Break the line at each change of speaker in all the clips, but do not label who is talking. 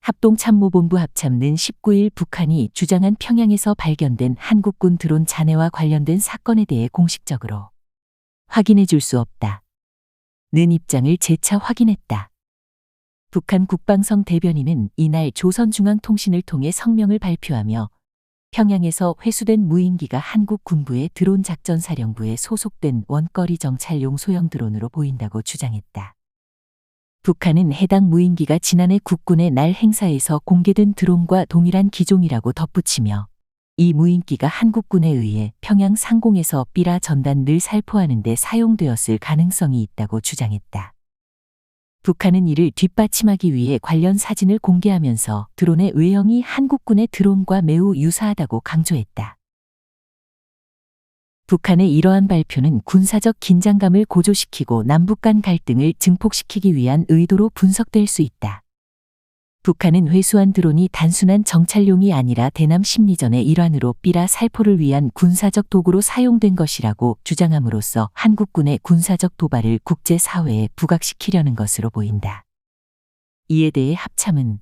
합동참모본부 합참는 19일 북한이 주장한 평양에서 발견된 한국군 드론 잔해와 관련된 사건에 대해 공식적으로 확인해 줄 수 없다. 는 입장을 재차 확인했다. 북한 국방성 대변인은 이날 조선중앙통신을 통해 성명을 발표하며 평양에서 회수된 무인기가 한국 군부의 드론 작전사령부에 소속된 원거리 정찰용 소형 드론으로 보인다고 주장했다. 북한은 해당 무인기가 지난해 국군의 날 행사에서 공개된 드론과 동일한 기종이라고 덧붙이며 이 무인기가 한국군에 의해 평양 상공에서 삐라 전단을 살포하는 데 사용되었을 가능성이 있다고 주장했다. 북한은 이를 뒷받침하기 위해 관련 사진을 공개하면서 드론의 외형이 한국군의 드론과 매우 유사하다고 강조했다. 북한의 이러한 발표는 군사적 긴장감을 고조시키고 남북 간 갈등을 증폭시키기 위한 의도로 분석될 수 있다. 북한은 회수한 드론이 단순한 정찰용이 아니라 대남 심리전의 일환으로 삐라 살포를 위한 군사적 도구로 사용된 것이라고 주장함으로써 한국군의 군사적 도발을 국제사회에 부각시키려는 것으로 보인다. 이에 대해 합참은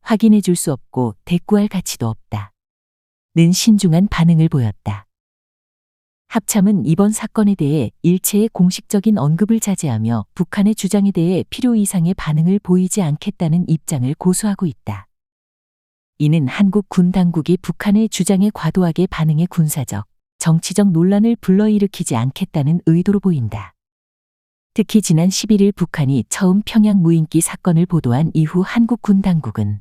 확인해 줄 수 없고 대꾸할 가치도 없다. 는 신중한 반응을 보였다. 합참은 이번 사건에 대해 일체의 공식적인 언급을 자제하며 북한의 주장에 대해 필요 이상의 반응을 보이지 않겠다는 입장을 고수하고 있다. 이는 한국 군 당국이 북한의 주장에 과도하게 반응해 군사적, 정치적 논란을 불러일으키지 않겠다는 의도로 보인다. 특히 지난 11일 북한이 처음 평양 무인기 사건을 보도한 이후 한국 군 당국은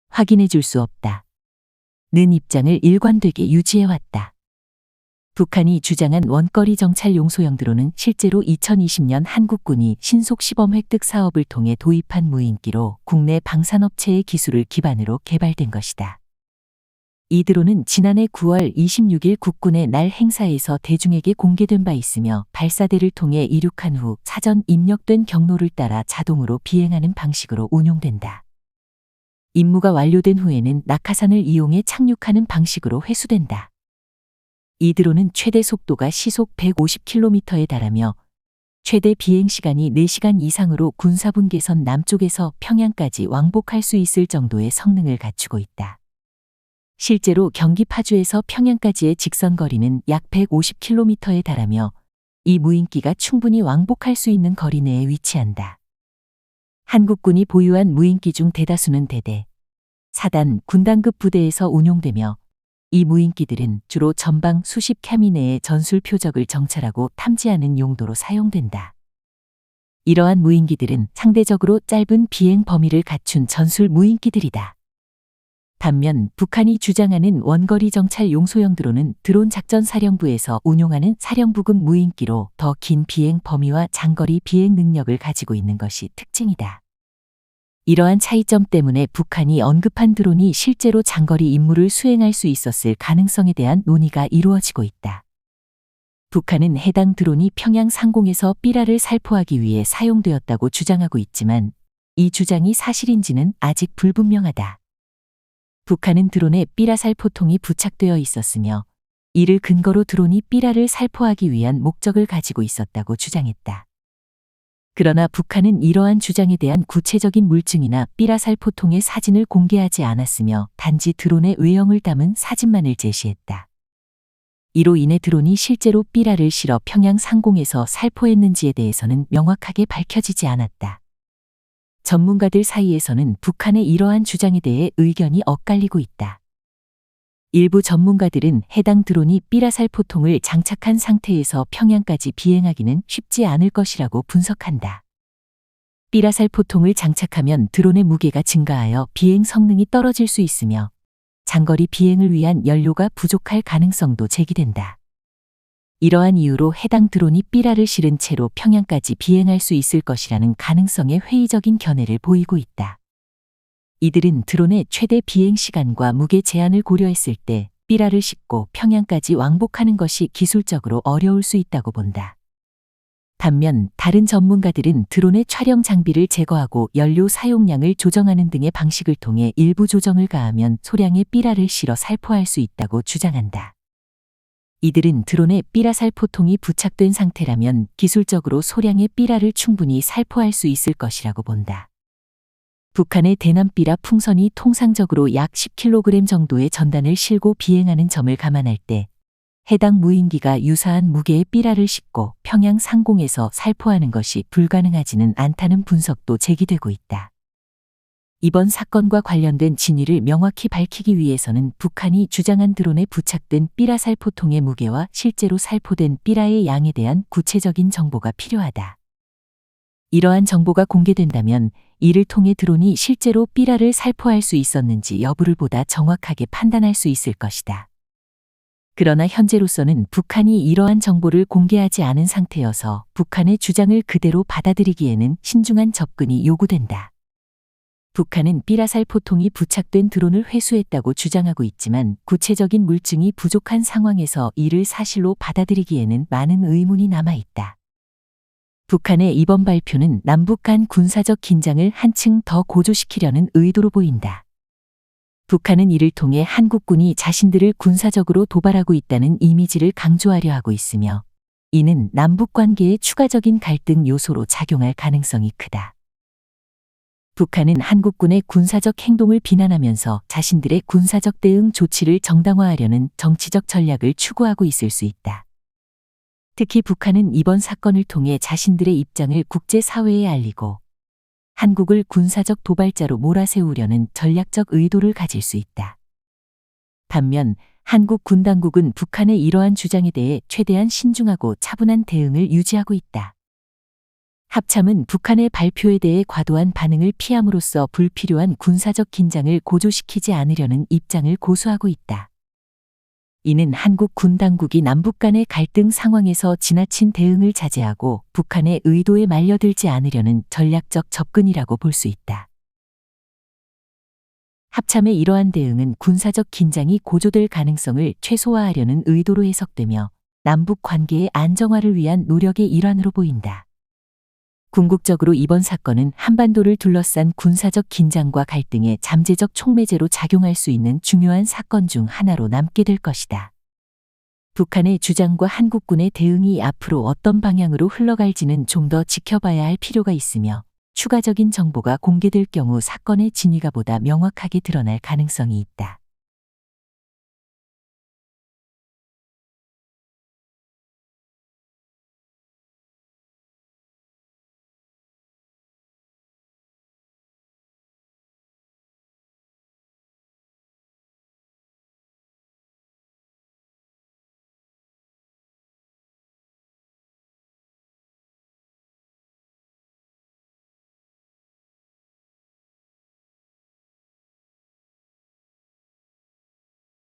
확인해 줄 수 없다. 는 입장을 일관되게 유지해왔다. 북한이 주장한 원거리 정찰용 소형 드론은 실제로 2020년 한국군이 신속 시범 획득 사업을 통해 도입한 무인기로 국내 방산업체의 기술을 기반으로 개발된 것이다. 이 드론은 지난해 9월 26일 국군의 날 행사에서 대중에게 공개된 바 있으며 발사대를 통해 이륙한 후 사전 입력된 경로를 따라 자동으로 비행하는 방식으로 운용된다. 임무가 완료된 후에는 낙하산을 이용해 착륙하는 방식으로 회수된다. 이 드론은 최대 속도가 시속 150km에 달하며 최대 비행시간이 4시간 이상으로 군사분계선 남쪽에서 평양까지 왕복할 수 있을 정도의 성능을 갖추고 있다. 실제로 경기 파주에서 평양까지의 직선 거리는 약 150km에 달하며 이 무인기가 충분히 왕복할 수 있는 거리 내에 위치한다. 한국군이 보유한 무인기 중 대다수는 대대, 사단, 군단급 부대에서 운용되며 이 무인기들은 주로 전방 수십 km 내의 전술 표적을 정찰하고 탐지하는 용도로 사용된다. 이러한 무인기들은 상대적으로 짧은 비행 범위를 갖춘 전술 무인기들이다. 반면 북한이 주장하는 원거리 정찰 용소형 드론은 드론 작전 사령부에서 운용하는 사령부급 무인기로 더 긴 비행 범위와 장거리 비행 능력을 가지고 있는 것이 특징이다. 이러한 차이점 때문에 북한이 언급한 드론이 실제로 장거리 임무를 수행할 수 있었을 가능성에 대한 논의가 이루어지고 있다. 북한은 해당 드론이 평양 상공에서 삐라를 살포하기 위해 사용되었다고 주장하고 있지만 이 주장이 사실인지는 아직 불분명하다. 북한은 드론에 삐라 살포통이 부착되어 있었으며 이를 근거로 드론이 삐라를 살포하기 위한 목적을 가지고 있었다고 주장했다. 그러나 북한은 이러한 주장에 대한 구체적인 물증이나 삐라 살포통의 사진을 공개하지 않았으며 단지 드론의 외형을 담은 사진만을 제시했다. 이로 인해 드론이 실제로 삐라를 실어 평양 상공에서 살포했는지에 대해서는 명확하게 밝혀지지 않았다. 전문가들 사이에서는 북한의 이러한 주장에 대해 의견이 엇갈리고 있다. 일부 전문가들은 해당 드론이 삐라 살포통을 장착한 상태에서 평양까지 비행하기는 쉽지 않을 것이라고 분석한다. 삐라 살포통을 장착하면 드론의 무게가 증가하여 비행 성능이 떨어질 수 있으며 장거리 비행을 위한 연료가 부족할 가능성도 제기된다. 이러한 이유로 해당 드론이 삐라를 실은 채로 평양까지 비행할 수 있을 것이라는 가능성에 회의적인 견해를 보이고 있다. 이들은 드론의 최대 비행 시간과 무게 제한을 고려했을 때 삐라를 싣고 평양까지 왕복하는 것이 기술적으로 어려울 수 있다고 본다. 반면 다른 전문가들은 드론의 촬영 장비를 제거하고 연료 사용량을 조정하는 등의 방식을 통해 일부 조정을 가하면 소량의 삐라를 실어 살포할 수 있다고 주장한다. 이들은 드론에 삐라 살포통이 부착된 상태라면 기술적으로 소량의 삐라를 충분히 살포할 수 있을 것이라고 본다. 북한의 대남비라 풍선이 통상적으로 약 10kg 정도의 전단을 실고 비행하는 점을 감안할 때 해당 무인기가 유사한 무게의 삐라를 싣고 평양 상공에서 살포하는 것이 불가능하지는 않다는 분석도 제기되고 있다. 이번 사건과 관련된 진위를 명확히 밝히기 위해서는 북한이 주장한 드론에 부착된 삐라 살포통의 무게와 실제로 살포된 삐라의 양에 대한 구체적인 정보가 필요하다. 이러한 정보가 공개된다면 이를 통해 드론이 실제로 삐라를 살포할 수 있었는지 여부를 보다 정확하게 판단할 수 있을 것이다. 그러나 현재로서는 북한이 이러한 정보를 공개하지 않은 상태여서 북한의 주장을 그대로 받아들이기에는 신중한 접근이 요구된다. 북한은 삐라살포통이 부착된 드론을 회수했다고 주장하고 있지만 구체적인 물증이 부족한 상황에서 이를 사실로 받아들이기에는 많은 의문이 남아 있다. 북한의 이번 발표는 남북 간 군사적 긴장을 한층 더 고조시키려는 의도로 보인다. 북한은 이를 통해 한국군이 자신들을 군사적으로 도발하고 있다는 이미지를 강조하려 하고 있으며 이는 남북 관계의 추가적인 갈등 요소로 작용할 가능성이 크다. 북한은 한국군의 군사적 행동을 비난하면서 자신들의 군사적 대응 조치를 정당화하려는 정치적 전략을 추구하고 있을 수 있다. 특히 북한은 이번 사건을 통해 자신들의 입장을 국제사회에 알리고 한국을 군사적 도발자로 몰아세우려는 전략적 의도를 가질 수 있다. 반면 한국 군 당국은 북한의 이러한 주장에 대해 최대한 신중하고 차분한 대응을 유지하고 있다. 합참은 북한의 발표에 대해 과도한 반응을 피함으로써 불필요한 군사적 긴장을 고조시키지 않으려는 입장을 고수하고 있다. 이는 한국 군 당국이 남북 간의 갈등 상황에서 지나친 대응을 자제하고 북한의 의도에 말려들지 않으려는 전략적 접근이라고 볼 수 있다. 합참의 이러한 대응은 군사적 긴장이 고조될 가능성을 최소화하려는 의도로 해석되며 남북 관계의 안정화를 위한 노력의 일환으로 보인다. 궁극적으로 이번 사건은 한반도를 둘러싼 군사적 긴장과 갈등의 잠재적 촉매제로 작용할 수 있는 중요한 사건 중 하나로 남게 될 것이다. 북한의 주장과 한국군의 대응이 앞으로 어떤 방향으로 흘러갈지는 좀 더 지켜봐야 할 필요가 있으며 추가적인 정보가 공개될 경우 사건의 진위가 보다 명확하게 드러날 가능성이 있다.